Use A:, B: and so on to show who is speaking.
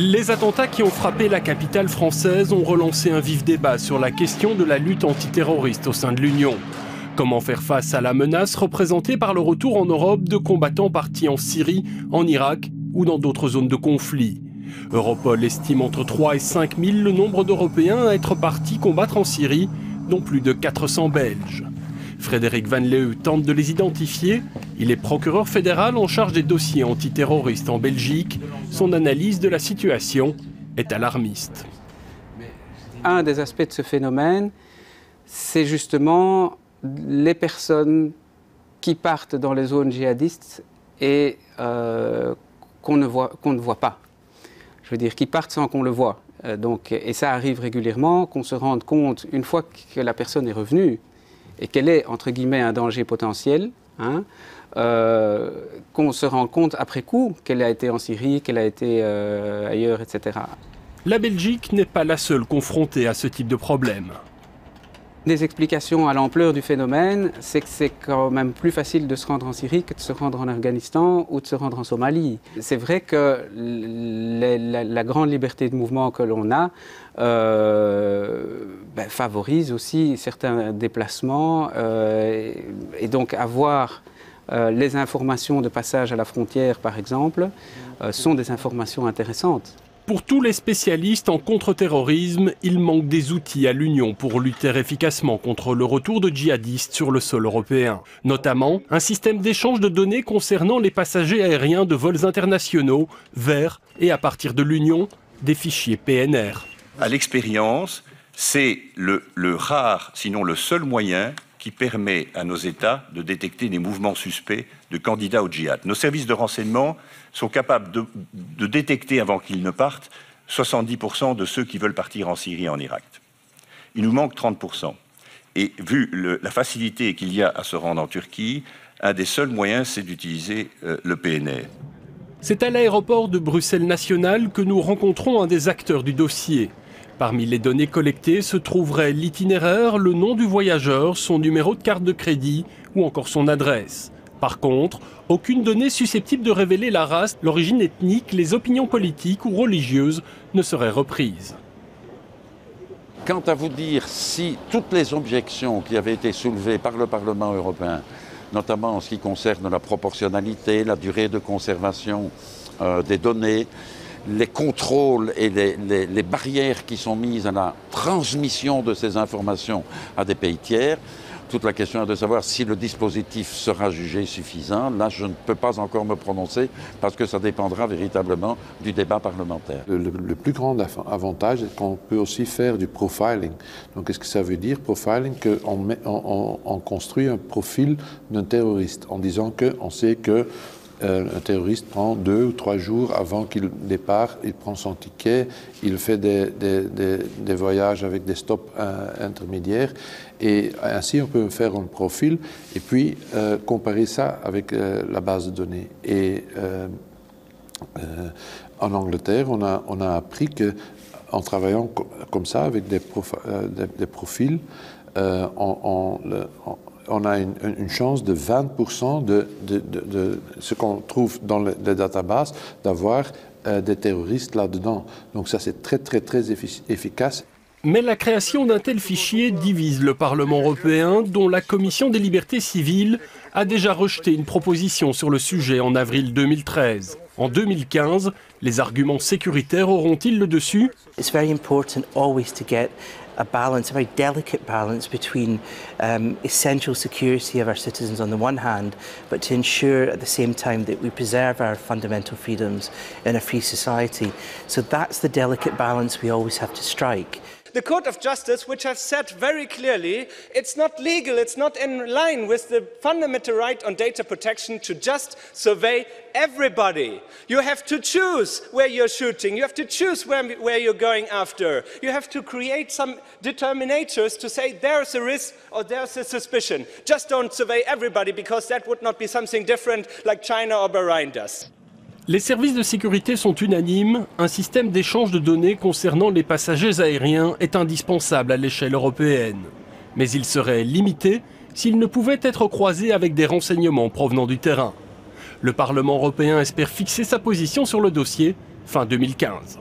A: Les attentats qui ont frappé la capitale française ont relancé un vif débat sur la question de la lutte antiterroriste au sein de l'Union. Comment faire face à la menace représentée par le retour en Europe de combattants partis en Syrie, en Irak ou dans d'autres zones de conflit? Europol estime entre 3 et 5 000 le nombre d'Européens à être partis combattre en Syrie, dont plus de 400 Belges. Frédéric Van Leeuw tente de les identifier. Il est procureur fédéral en charge des dossiers antiterroristes en Belgique. Son analyse de la situation est alarmiste.
B: Un des aspects de ce phénomène, c'est justement les personnes qui partent dans les zones djihadistes et qu'on ne voit pas. Je veux dire, qui partent sans qu'on le voie. Et ça arrive régulièrement, qu'on se rende compte, une fois que la personne est revenue, et qu'elle est, entre guillemets, un danger potentiel, qu'on se rend compte après coup qu'elle a été en Syrie, qu'elle a été ailleurs, etc.
A: La Belgique n'est pas la seule confrontée à ce type de problème.
B: Des explications à l'ampleur du phénomène, c'est que c'est quand même plus facile de se rendre en Syrie que de se rendre en Afghanistan ou de se rendre en Somalie. C'est vrai que la grande liberté de mouvement que l'on a favorise aussi certains déplacements et donc avoir les informations de passage à la frontière, par exemple, sont des informations intéressantes.
A: Pour tous les spécialistes en contre-terrorisme, il manque des outils à l'Union pour lutter efficacement contre le retour de djihadistes sur le sol européen. Notamment, un système d'échange de données concernant les passagers aériens de vols internationaux vers et à partir de l'Union, des fichiers PNR.
C: À l'expérience, c'est le rare, sinon le seul moyen qui permet à nos États de détecter des mouvements suspects de candidats au djihad. Nos services de renseignement sont capables de détecter, avant qu'ils ne partent, 70% de ceux qui veulent partir en Syrie et en Irak. Il nous manque 30%. Et vu la facilité qu'il y a à se rendre en Turquie, un des seuls moyens, c'est d'utiliser le PNR.
A: C'est à l'aéroport de Bruxelles National que nous rencontrons un des acteurs du dossier. Parmi les données collectées se trouverait l'itinéraire, le nom du voyageur, son numéro de carte de crédit ou encore son adresse. Par contre, aucune donnée susceptible de révéler la race, l'origine ethnique, les opinions politiques ou religieuses ne serait reprise.
D: Quant à vous dire si toutes les objections qui avaient été soulevées par le Parlement européen, notamment en ce qui concerne la proportionnalité, la durée de conservation des données, les contrôles et les barrières qui sont mises à la transmission de ces informations à des pays tiers, toute la question est de savoir si le dispositif sera jugé suffisant. Là, je ne peux pas encore me prononcer parce que ça dépendra véritablement du débat parlementaire.
E: Le plus grand avantage est qu'on peut aussi faire du profiling. Donc, qu'est-ce que ça veut dire, profiling? On construit un profil d'un terroriste en disant qu'on sait que un terroriste prend 2 ou 3 jours avant qu'il départ, il prend son ticket, il fait des voyages avec des stops intermédiaires et ainsi on peut faire un profil et puis comparer ça avec la base de données. Et en Angleterre, on a appris qu'en travaillant comme ça avec des profils, on a une chance de 20% de ce qu'on trouve dans les databases d'avoir des terroristes là-dedans. Donc ça, c'est très, très, très efficace.
A: Mais la création d'un tel fichier divise le Parlement européen, dont la Commission des libertés civiles a déjà rejeté une proposition sur le sujet en avril 2013. En 2015, les arguments sécuritaires auront-ils le dessus?
F: It's very important always to get a balance, a very delicate balance between essential security of our citizens on the one hand, but to ensure at the same time that we preserve our fundamental freedoms in a free society. So that's the delicate balance we always have to strike.
G: The Court of Justice, which has said very clearly, it's not legal, it's not in line with the fundamental right on data protection to just survey everybody. You have to choose where you're shooting, you have to choose where you're going after. You have to create some determinators to say there's a risk or there's a suspicion. Just don't survey everybody because that would not be something different like China or Bahrain does.
A: Les services de sécurité sont unanimes, un système d'échange de données concernant les passagers aériens est indispensable à l'échelle européenne. Mais il serait limité s'il ne pouvait être croisé avec des renseignements provenant du terrain. Le Parlement européen espère fixer sa position sur le dossier fin 2015.